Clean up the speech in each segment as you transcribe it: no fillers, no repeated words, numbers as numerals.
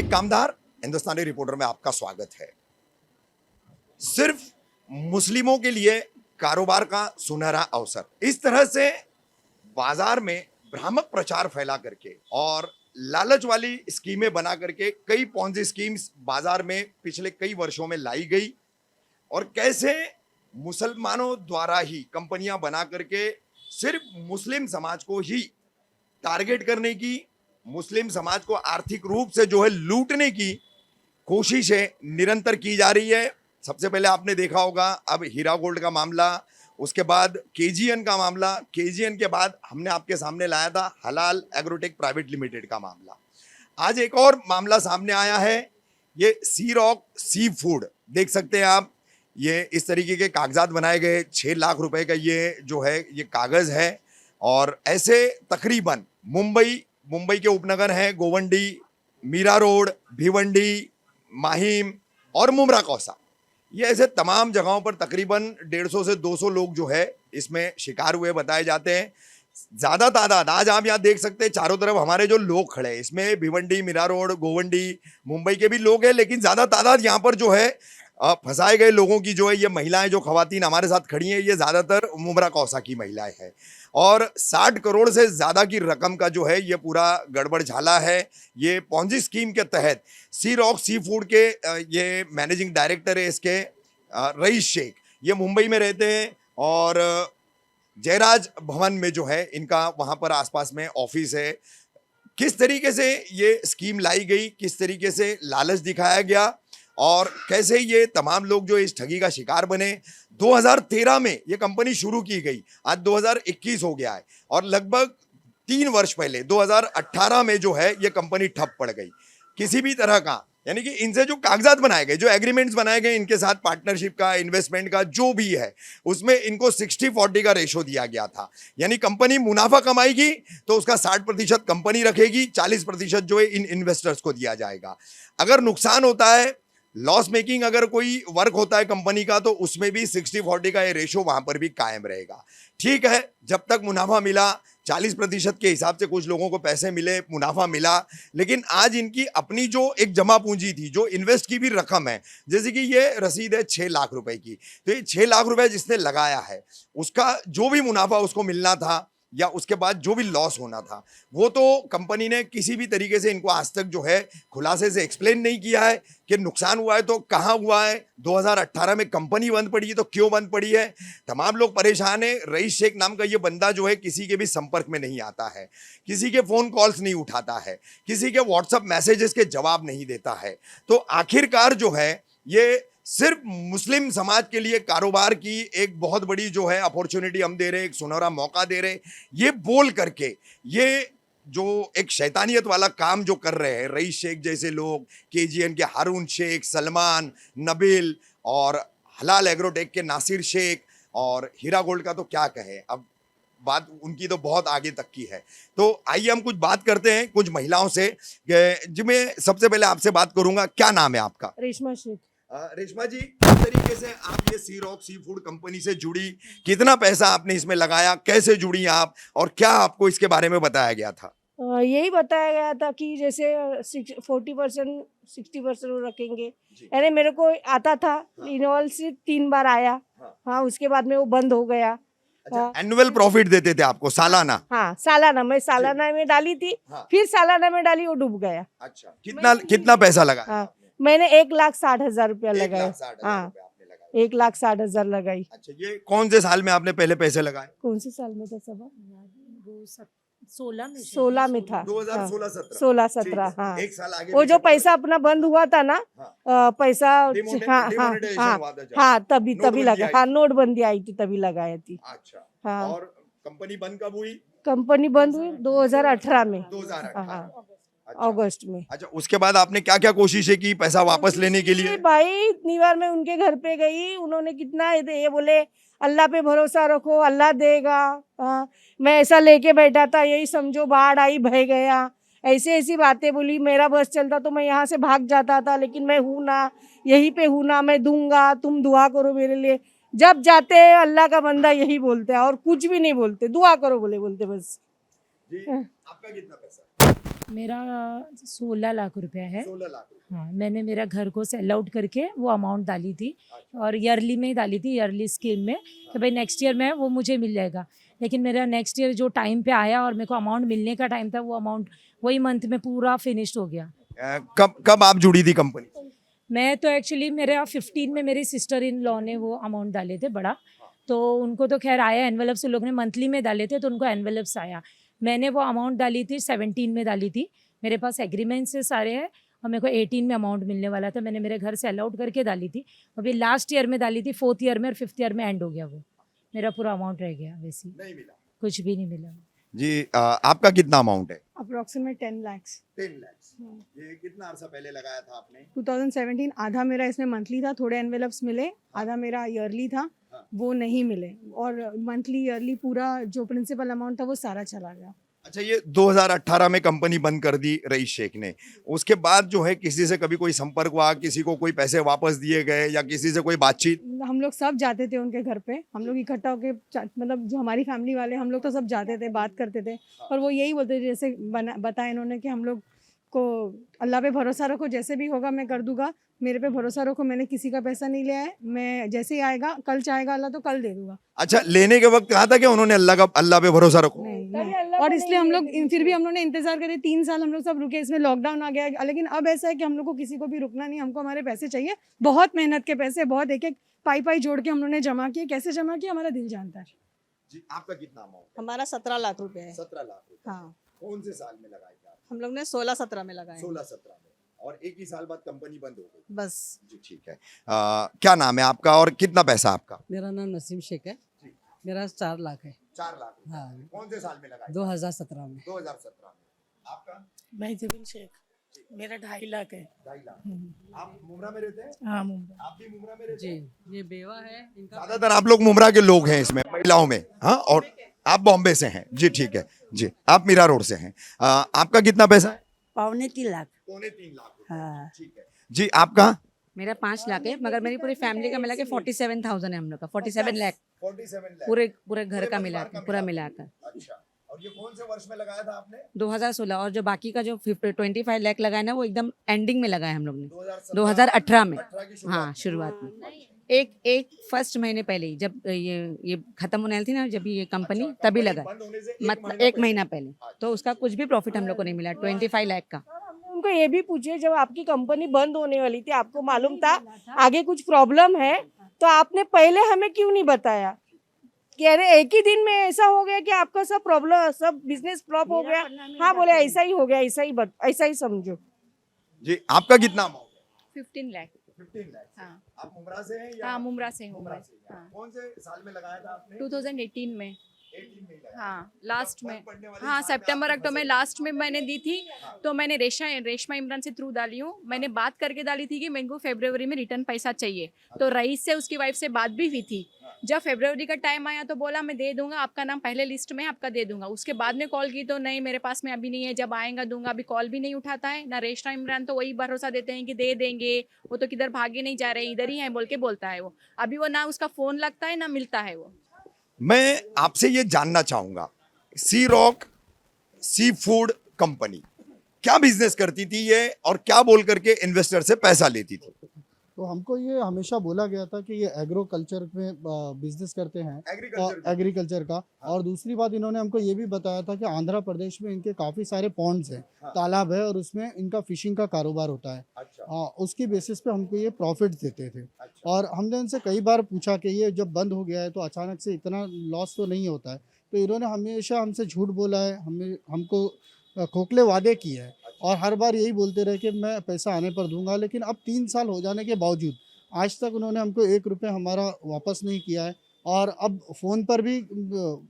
आशिक कामदार हिंदुस्तानी reporter में आपका स्वागत है। सिर्फ मुस्लिमों के लिए कारोबार का सुनहरा अवसर, इस तरह से बाजार में भ्रामक प्रचार फैला करके और लालच वाली स्कीमें बना करके कई पॉन्जी स्कीम्स बाजार में पिछले कई वर्षों में लाई गई और कैसे मुसलमानों द्वारा ही कंपनियां बना करके सिर्फ मुस्लिम समाज को ही टारगेट करने की, मुस्लिम समाज को आर्थिक रूप से जो है लूटने की कोशिशें निरंतर की जा रही है। सबसे पहले आपने देखा होगा अब हीरा गोल्ड का मामला, उसके बाद केजीएन का मामला, केजीएन के बाद हमने आपके सामने लाया था हलाल एग्रोटेक प्राइवेट लिमिटेड का मामला। आज एक और मामला सामने आया है, ये सी रॉक सी फूड, देख सकते हैं आप, ये इस तरीके के कागजात बनाए गए, 6 लाख रुपए का ये जो है ये कागज है और ऐसे तकरीबन मुंबई के उपनगर हैं गोवंडी, मीरा रोड, भिवंडी, माहिम और मुमरा कौसा, ये ऐसे तमाम जगहों पर तकरीबन 150 से 200 लोग जो है इसमें शिकार हुए बताए जाते हैं। ज़्यादा तादाद आज आप यहाँ देख सकते हैं, चारों तरफ हमारे जो लोग खड़े हैं इसमें भिवंडी, मीरा रोड, गोवंडी, मुंबई के भी लोग हैं, लेकिन ज़्यादा तादाद यहाँ पर जो है फंसाए गए लोगों की जो है ये महिलाएं, जो खवातीन हमारे साथ खड़ी हैं, ये ज़्यादातर मुमरा कौसा की महिलाएं हैं और 60 करोड़ से ज़्यादा की रकम का जो है ये पूरा गड़बड़ झाला है। ये पॉन्जी स्कीम के तहत सी रॉक सी फूड के ये मैनेजिंग डायरेक्टर है इसके, रईस शेख, ये मुंबई में रहते हैं और जयराज भवन में जो है इनका वहाँ पर आसपास में ऑफिस है। किस तरीके से ये स्कीम लाई गई, किस तरीके से लालच दिखाया गया और कैसे ये तमाम लोग जो इस ठगी का शिकार बने। 2013 में ये कंपनी शुरू की गई, आज 2021 हो गया है और लगभग 3 वर्ष पहले 2018 में जो है ये कंपनी ठप पड़ गई। किसी भी तरह का, यानी कि इनसे जो कागजात बनाए गए, जो एग्रीमेंट्स बनाए गए इनके साथ पार्टनरशिप का, इन्वेस्टमेंट का जो भी है, उसमें इनको 60-40 का रेशो दिया गया था। यानी कंपनी मुनाफा कमाएगी तो उसका 60% कंपनी रखेगी, 40% जो है इन इन्वेस्टर्स को दिया जाएगा। अगर नुकसान होता है, लॉस मेकिंग अगर कोई वर्क होता है कंपनी का, तो उसमें भी 60-40 का ये रेशो वहां पर भी कायम रहेगा। ठीक है, जब तक मुनाफा मिला, 40% के हिसाब से कुछ लोगों को पैसे मिले, मुनाफा मिला, लेकिन आज इनकी अपनी जो एक जमा पूंजी थी, जो इन्वेस्ट की भी रकम है, जैसे कि ये रसीद है 6 लाख रुपए की, तो ये 6 लाख रुपए जिसने लगाया है उसका जो भी मुनाफा उसको मिलना था या उसके बाद जो भी लॉस होना था, वो तो कंपनी ने किसी भी तरीके से इनको आज तक जो है खुलासे से एक्सप्लेन नहीं किया है कि नुकसान हुआ है तो कहाँ हुआ है, 2018 में कंपनी बंद पड़ी है तो क्यों बंद पड़ी है। तमाम लोग परेशान है। रईस शेख नाम का ये बंदा जो है किसी के भी संपर्क में नहीं आता है, किसी के फ़ोन कॉल्स नहीं उठाता है, किसी के व्हाट्सअप मैसेजेस के जवाब नहीं देता है। तो आखिरकार जो है ये सिर्फ मुस्लिम समाज के लिए कारोबार की एक बहुत बड़ी जो है अपॉर्चुनिटी हम दे रहे हैं, एक सुनहरा मौका दे रहे हैं, ये बोल करके ये जो एक शैतानियत वाला काम जो कर रहे हैं रईस शेख जैसे लोग, केजीएन के हारून शेख, सलमान, नबील और हलाल एग्रोटेक के नासिर शेख और हीरा गोल्ड का तो क्या कहें, अब बात उनकी तो बहुत आगे तक की है। तो आइए हम कुछ बात करते हैं कुछ महिलाओं से, जिसमें सबसे पहले आपसे बात करूंगा। क्या नाम है आपका? रेशमा शेख। रेशमा जी, किस तरीके से आप ये सी रॉक सी फूड कंपनी से जुड़ी, कितना पैसा आपने इसमें लगाया, कैसे जुड़ी आप और क्या आपको इसके बारे में बताया गया था? यही बताया गया था कि जैसे 40% 60% वो रखेंगे। यानी मेरे को आता था, इन्वॉल्व से 3 बार आया। हाँ, उसके बाद में वो बंद हो गया। अच्छा, एनुअल प्रॉफिट देते थे आपको सालाना? हाँ, सालाना, मैं सालाना में डाली थी। हाँ। फिर सालाना में डाली, वो डूब गया। अच्छा, कितना पैसा लगा? हाँ, मैंने 1,60,000 रुपया लगाया। 1,60,000 हाँ, रुपए आपने लगाए। 1,60,000 लगाई। अच्छा, ये कौन से साल में आपने पहले पैसे लगाए? कौन से साल में था सब? 16 में 16 में था। 2016-17। 16-17, हाँ। एक साल आगे वो पीछे जो पड़ पैसा गया। अपना बंद हुआ था ना, पैसा, हाँ हाँ डिमोनेटाइजेशन हाँ हुआ था जब। हाँ, तभी नोटबंदी लगा। आई हाँ, थी। नोटबंदी आई थी तभी लगाया थी। अच्छा, हाँ। और कंपनी बंद कब हुई? कंपनी बंद हुई 2018 में। 2018। हाँ, अच्छा। अगस्त में। अच्छा, उसके बाद आपने क्या क्या कोशिशें की पैसा वापस लेने के लिए? भाई, इतनी बार मैं उनके घर पे गई, उन्होंने कितना ये बोले अल्लाह पे भरोसा रखो, अल्लाह देगा। हाँ, मैं ऐसा लेके बैठा था, यही समझो बाढ़ आई बह गया, ऐसी ऐसी बातें बोली। मेरा बस चलता तो मैं यहाँ से भाग जाता था, लेकिन मैं हूँ ना, यहीं पे हूँ ना, मैं दूंगा, तुम दुआ करो मेरे लिए। जब जाते हैं अल्लाह का बंदा यही बोलते हैं और कुछ भी नहीं बोलते, दुआ करो बोलते बस। जी, आपका कितना पैसा? मेरा 16 लाख रुपया है। 16 लाख हाँ, मैंने मेरा घर को सेल आउट करके वो अमाउंट डाली थी और ईयरली में ही डाली थी, ईयरली स्कीम में कि भाई नेक्स्ट ईयर में वो मुझे मिल जाएगा। लेकिन मेरा नेक्स्ट ईयर जो टाइम पे आया और मेरे को अमाउंट मिलने का टाइम था, वो अमाउंट वही मंथ में पूरा फिनिश्ड हो गया। कब कब आप जुड़ी थी कंपनी से? मैं तो एक्चुअली मेरा 15 में मेरी सिस्टर इन लॉ ने वो अमाउंट डाले थे बड़ा, तो उनको तो खैर आया एनवेलप्स, लोग ने मंथली में डाले थे तो उनको एनवेलप्स आया। मैंने वो अमाउंट डाली थी 17 में डाली थी, मेरे पास एग्रीमेंट से सारे हैं और मेरे को 18 में अमाउंट मिलने वाला था। मैंने मेरे घर से अलाउट करके डाली थी, अभी लास्ट ईयर में डाली थी, 4th ईयर में, और 5th ईयर में एंड हो गया वो। मेरा पूरा अमाउंट रह गया, वैसे नहीं मिला कुछ भी नहीं मिला। जी। आपका कितना अमाउंट है? Approximate 10 lakhs। 10 लाख। ये कितना अर्सा पहले लगाया था आपने? 2017 आधा मेरा इसमें मंथली था, थोड़े एनवेलप्स मिले, आधा मेरा ईयरली था, वो नहीं मिले, और मंथली ईयरली पूरा जो प्रिंसिपल अमाउंट था वो सारा चला गया। अच्छा, ये 2018 में कंपनी बंद कर दी रईस शेख ने, उसके बाद जो है किसी से कभी कोई संपर्क हुआ, किसी को कोई पैसे वापस दिए गए या किसी से कोई बातचीत? हम लोग सब जाते थे उनके घर पे, हम लोग इकट्ठा होके मतलब जो हमारी फैमिली वाले हम लोग तो सब जाते थे, बात करते थे, और वो यही बोलते थे जैसे बताया इन्होंने कि हम लोग को अल्लाह पे भरोसा रखो, जैसे भी होगा मैं कर दूंगा, मेरे पे भरोसा रखो, मैंने किसी का पैसा नहीं लिया है, मैं जैसे ही आएगा, कल चाहेगा अल्लाह तो कल दे दूंगा। अच्छा, लेने के वक्त कहा था कि उन्होंने अल्लाह पे भरोसा रखो? नहीं। और इसलिए हम लोग फिर भी हम लोग ने इंतजार करे, 3 साल हम लोग सब रुके, इसमें लॉकडाउन आ गया, लेकिन अब ऐसा है कि हम लोग को किसी को भी रुकना नहीं, हमको हमारे पैसे चाहिए, बहुत मेहनत के पैसे, बहुत एक एक पाई जोड़ के हम लोग ने जमा किए, कैसे जमा किए हमारा दिल जानता है। जी, आपका कितना अमाउंट? हमारा 17 लाख रुपए है। 17 लाख रुपए। हाँ, कौन से साल में लगाई थी आप? हम लोग ने 16-17 में लगाए। 16-17 में, और एक ही साल बाद कंपनी बंद हो गई। बस। जी, ठीक है। क्या नाम है आपका और कितना पैसा आपका? मेरा नाम नसीम शेख है। जी। मेरा 4 लाख है। 4 लाख रुपए। हाँ, कौन से साल में लगाई? 2017 में। 2017 में। आपका? महजबीन शेख, मेरा 2.5 लाख है। 2.5 लाख। आप मुमरा में रहते हैं? हाँ, मुंबई। आप भी मुमरा में रहते जी, हैं? ये बेवा है इनका। ज्यादातर आप लोग मुमरा के लोग हैं इसमें, महिलाओं में। हाँ, और आप बॉम्बे से हैं? जी, ठीक है। जी, आप मीरा रोड से हैं। आपका कितना पैसा है? 2.25 लाख। 3.25 लाख रुपए। हाँ। ठीक है जी। आपका? मेरा 5 लाख है, मगर मेरी पूरी फैमिली का मिला के 47,000 है हम लोग का, 47 लाख 47 लाख। पूरे घर का परिवार मिलाकर, पूरा मिलाकर। अच्छा, और ये कौन से वर्ष में लगाया था आपने? 2016, और जो बाकी का जो 25 लाख लगाया ना वो एकदम एंडिंग में लगाया हम लोग ने, 2017 2018 में। 18 की हाँ, शुरुआत में एक फर्स्ट महीने पहले ही, जब ये खत्म होने वाली थी ना, जब ये कंपनी, तभी लगा, बंद होने से मतलब 1 महीना पहले, तो उसका कुछ भी प्रॉफिट हम लोग को नहीं मिला, 25 लाख का। उनको ये भी पूछिए, जब आपकी कंपनी बंद होने वाली थी, आपको मालूम था आगे कुछ प्रॉब्लम है, तो आपने पहले हमें क्यों नहीं बताया कि अरे एक ही दिन में ऐसा हो गया कि आपका सब प्रॉब्लम, सब बिजनेस फ्लॉप हो गया? हाँ, बोले ऐसा ही हो गया, ऐसा ही समझो। जी, आपका कितना अमाउंट है? 15 लाख। 15 लाख। हाँ। आप मुमरा से हैं या? हाँ, मुमरा से हूँ मुमरा मैं। से हैं। हाँ। कौन से साल में लगाया था आपने? 2018 में। 18 में लगाया। हाँ, लास्ट में। बंद पड़ने वाले हाँ, साल में सितंबर आपने अक्टूबर में फसल- लास्ट में मैंने दी थी, तो मैंने रेशमा इमरान से थ्रू डाली हूँ। मैंने बात करके डाली थी कि मेरे को फरवरी में रिटर्न पैसा चाहिए, तो रईस से उसकी वाइफ से बात भी हुई थी। जब फरवरी का टाइम आया तो बोला मैं दे दूंगा, आपका नाम पहले लिस्ट में है, आपका दे दूंगा। उसके बाद में कॉल की तो नहीं, मेरे पास में अभी नहीं है, जब आएगा दूंगा। अभी कॉल भी नहीं उठाता है ना। रेशमा इमरान तो वही भरोसा देते हैं कि दे देंगे, वो तो किधर भागे नहीं जा रहे, इधर ही है बोल के बोलता है वो। अभी वो ना उसका फोन लगता है ना मिलता है वो। मैं आपसे ये जानना चाहूंगा, सी रॉक सी फूड कंपनी क्या बिजनेस करती थी ये, और क्या बोल करके इन्वेस्टर से पैसा लेती थी? तो हमको ये हमेशा बोला गया था कि ये एग्रोकल्चर में बिजनेस करते हैं, एग्रीकल्चर का। और दूसरी बात इन्होंने हमको ये भी बताया था कि आंध्र प्रदेश में इनके काफ़ी सारे पॉन्ड्स हैं, तालाब है, और उसमें इनका फिशिंग का कारोबार होता है। अच्छा। उसकी बेसिस पे हमको ये प्रॉफिट देते थे। अच्छा। और हमने इनसे कई बार पूछा कि ये जब बंद हो गया है तो अचानक से इतना लॉस तो नहीं होता है, तो इन्होंने हमेशा हमसे झूठ बोला है, हमको खोखले वादे किए हैं, और हर बार यही बोलते रहे कि मैं पैसा आने पर दूंगा। लेकिन अब 3 साल हो जाने के बावजूद आज तक उन्होंने हमको 1 रुपये हमारा वापस नहीं किया है, और अब फ़ोन पर भी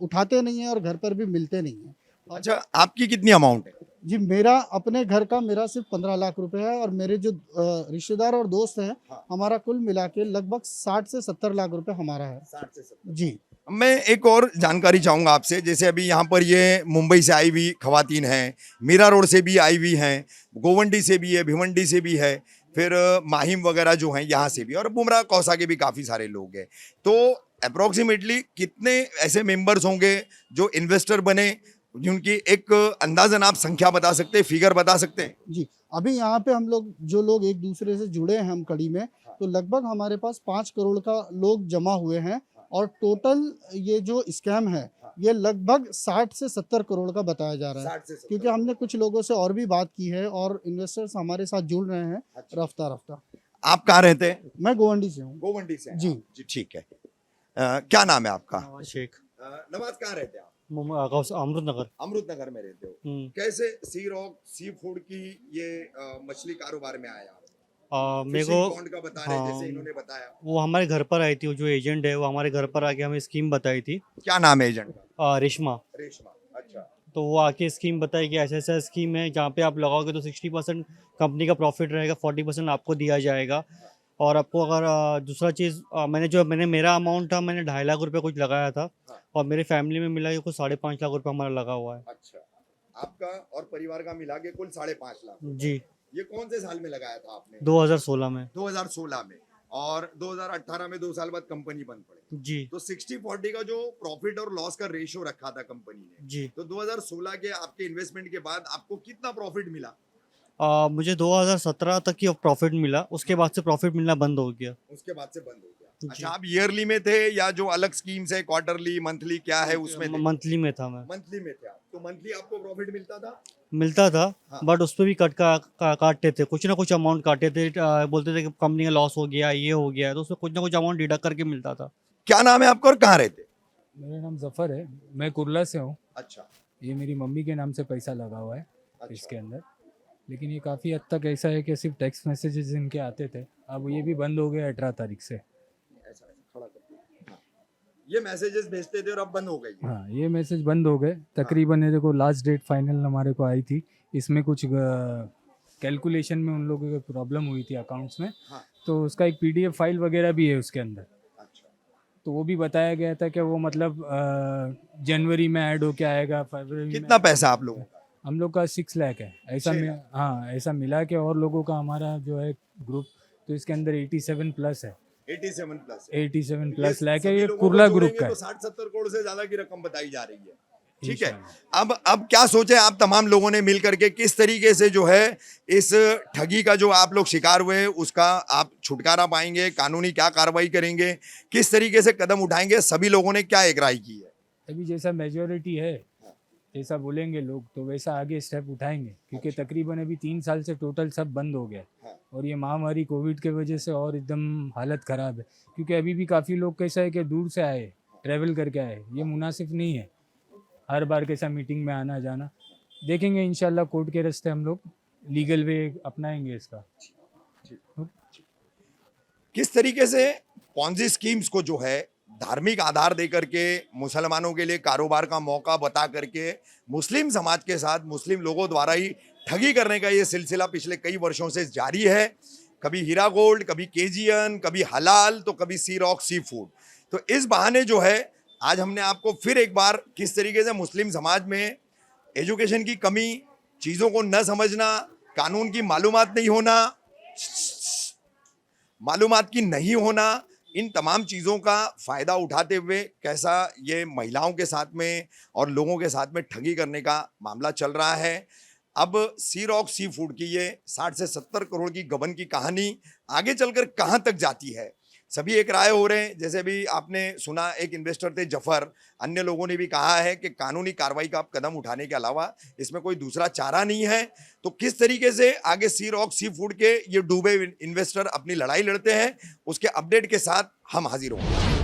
उठाते नहीं हैं और घर पर भी मिलते नहीं हैं। अच्छा, आपकी कितनी अमाउंट है? जी, मेरा अपने घर का मेरा सिर्फ 15 लाख रुपए है, और मेरे जो रिश्तेदार और दोस्त हैं, हमारा कुल मिला के लगभग 60 से 70 लाख रुपए हमारा है। 60 से 70। जी। मैं एक और जानकारी चाहूंगा आपसे, जैसे अभी यहाँ पर ये मुंबई से आई हुई खवातीन हैं, मीरा रोड से भी आई हुई हैं, गोवंडी से भी है, भिवंडी से भी है, फिर माहिम वगैरह जो हैं यहाँ से भी, और बुमरा कौसा के भी काफ़ी सारे लोग हैं। तो अप्रोक्सीमेटली कितने ऐसे मेंबर्स होंगे जो इन्वेस्टर बने उनकी एक अंदाजन आप संख्या बता सकते हैं, फिगर बता सकते हैं? जी, अभी यहाँ पे हम लोग जो लोग एक दूसरे से जुड़े हैं हम कड़ी में, तो लगभग हमारे पास 5 करोड़ का लोग जमा हुए हैं और टोटल ये जो स्कैम है ये लगभग 60 से 70 करोड़ का बताया जा रहा है, 60 से 70 क्योंकि हमने कुछ लोगों से और भी बात की है और इन्वेस्टर्स हमारे साथ जुड़ रहे हैं अच्छा। रफ्ता रफ्ता। आप कहाँ रहते हैं? मैं गोवंडी से हूँ। गोवंडी से हैं जी। आप? जी ठीक है। क्या नाम है आपका? नवाज शेख, नवाज, कहाँ रहते हैं आप? अमृत नगर। अमृत नगर में रहते हो। कैसे सी रॉक सी फूड की ये मछली कारोबार में आया? मेरे फिशिंग को पॉन्ड का बता रहे, हाँ, जैसे इन्होंने बताया। वो हमारे घर पर आई थी, वो जो एजेंट है वो हमारे घर पर आके हमें स्कीम बताई थी। क्या नाम है एजेंट का? रेशमा। रेशमा, अच्छा। तो वो आके स्कीम बताई कि ऐसा ऐसा स्कीम है जहाँ पे आप लगाओगे तो 60% कंपनी का प्रॉफिट रहेगा, 40% आपको दिया जाएगा। और आपको अगर दूसरा चीज़ मैंने मेरा अमाउंट था, मैंने 2.5 लाख रुपये कुछ लगाया था और मेरी फैमिली में मिला के कुछ 5.5 लाख रुपये हमारा लगा हुआ है। अच्छा, आपका और परिवार का मिला के कुल 5.5 लाख। जी। ये कौन से साल में लगाया था आपने? 2016 में। 2016 में। और 2018 में 2 साल बाद कंपनी बंद पड़ी। जी। तो 60-40 का जो प्रॉफिट और लॉस का रेशियो रखा था कंपनी ने, जी। तो 2016 के आपके इन्वेस्टमेंट के बाद आपको कितना प्रॉफिट मिला? मुझे 2017 तक की प्रॉफिट मिला, उसके बाद से प्रॉफिट मिलना बंद हो गया। उसके बाद से बंद हो गया। जी। अच्छा, आप ईयरली में थे या जो अलग स्कीम्स है, क्वार्टरली, मंथली, क्या है उसमें थे? मंथली में था मैं। मंथली में थे आप। तो मंथली आपको प्रॉफिट मिलता था? मिलता था। हाँ। बट उस पर भी काटते थे, कुछ ना कुछ अमाउंट काटते थे। बोलते थे कि कंपनी का लॉस हो गया, ये हो गया, तो उसमें कुछ ना कुछ अमाउंट डिडक्ट करके मिलता था। क्या नाम है आपका और कहाँ रहते? मेरा नाम जफर है, मैं कुर्ला से हूँ। अच्छा। ये मेरी मम्मी के नाम से पैसा लगा हुआ है अच्छा। इसके अंदर, लेकिन ये काफ़ी हद तक ऐसा है कि सिर्फ टेक्स्ट मैसेजेस इनके आते थे, अब ये भी बंद हो गया 18 तारीख से। ऐसा खड़ा करते हैं। हाँ। ये मैसेजेस भेजते थे और अब बंद हो गई। हाँ, ये मैसेज बंद हो गए तकरीबन। ये देखो लास्ट डेट फाइनल हमारे को आई थी, इसमें कुछ कैलकुलेशन में उन लोगों को प्रॉब्लम हुई थी अकाउंट्स में। हाँ। तो उसका एक PDF फाइल वगैरह भी है उसके अंदर। अच्छा। तो वो भी बताया गया था कि वो मतलब जनवरी में ऐड होके आएगा, फरवरी में। कितना पैसा आप लोगों का? हम लोग का 6 लाख है ऐसा 6 लाख। हाँ, ऐसा मिला के। और लोगों का हमारा जो है ग्रुप, तो इसके अंदर 87 प्लस है। 87 प्लस। 87 प्लस लाख है। सभी ये लोगों को कुर्ला ग्रुप जोड़ेंगे का तो है। 60-70 करोड़ से ज्यादा की रकम बताई जा रही है। ठीक है। इंशाल्लाह। अब क्या सोचे आप तमाम लोगों ने मिल करके, किस तरीके से जो है इस ठगी का जो आप लोग शिकार हुए उसका आप छुटकारा पाएंगे, कानूनी क्या कार्रवाई करेंगे, किस तरीके से कदम उठाएंगे? सभी लोगों ने क्या एक राय की है? अभी जैसा मेजोरिटी है, जैसा बोलेंगे लोग, तो वैसा आगे स्टेप उठाएंगे, क्योंकि तकरीबन अभी 3 साल से टोटल सब बंद हो गया। हाँ। और ये महामारी कोविड के वजह से और एकदम हालत ख़राब है, क्योंकि अभी भी काफ़ी लोग कैसा है कि दूर से आए, ट्रैवल करके आए। ये मुनासिब नहीं है हर बार कैसा मीटिंग में आना जाना। देखेंगे इंशाल्लाह कोर्ट के रास्ते हम लोग लीगल वे अपनाएंगे इसका। किस तरीके से पॉन्जी स्कीम्स को जो है धार्मिक आधार दे करके मुसलमानों के लिए कारोबार का मौका बता करके मुस्लिम समाज के साथ मुस्लिम लोगों द्वारा ही ठगी करने का ये सिलसिला पिछले कई वर्षों से जारी है। कभी हीरा गोल्ड, कभी केजीएन, कभी हलाल, तो कभी सी रॉक सी फूड। तो इस बहाने जो है आज हमने आपको फिर एक बार किस तरीके से मुस्लिम समाज में एजुकेशन की कमी, चीज़ों को न समझना, कानून की मालूमात नहीं होना, इन तमाम चीज़ों का फ़ायदा उठाते हुए कैसा ये महिलाओं के साथ में और लोगों के साथ में ठगी करने का मामला चल रहा है। अब सी रॉक सी फूड की ये 60 से 70 करोड़ की गबन की कहानी आगे चलकर कहाँ तक जाती है, सभी एक राय हो रहे हैं। जैसे भी आपने सुना, एक इन्वेस्टर थे जफर, अन्य लोगों ने भी कहा है कि कानूनी कार्रवाई का कदम उठाने के अलावा इसमें कोई दूसरा चारा नहीं है। तो किस तरीके से आगे सी रॉक सी फूड के ये डूबे इन्वेस्टर अपनी लड़ाई लड़ते हैं, उसके अपडेट के साथ हम हाजिर होंगे।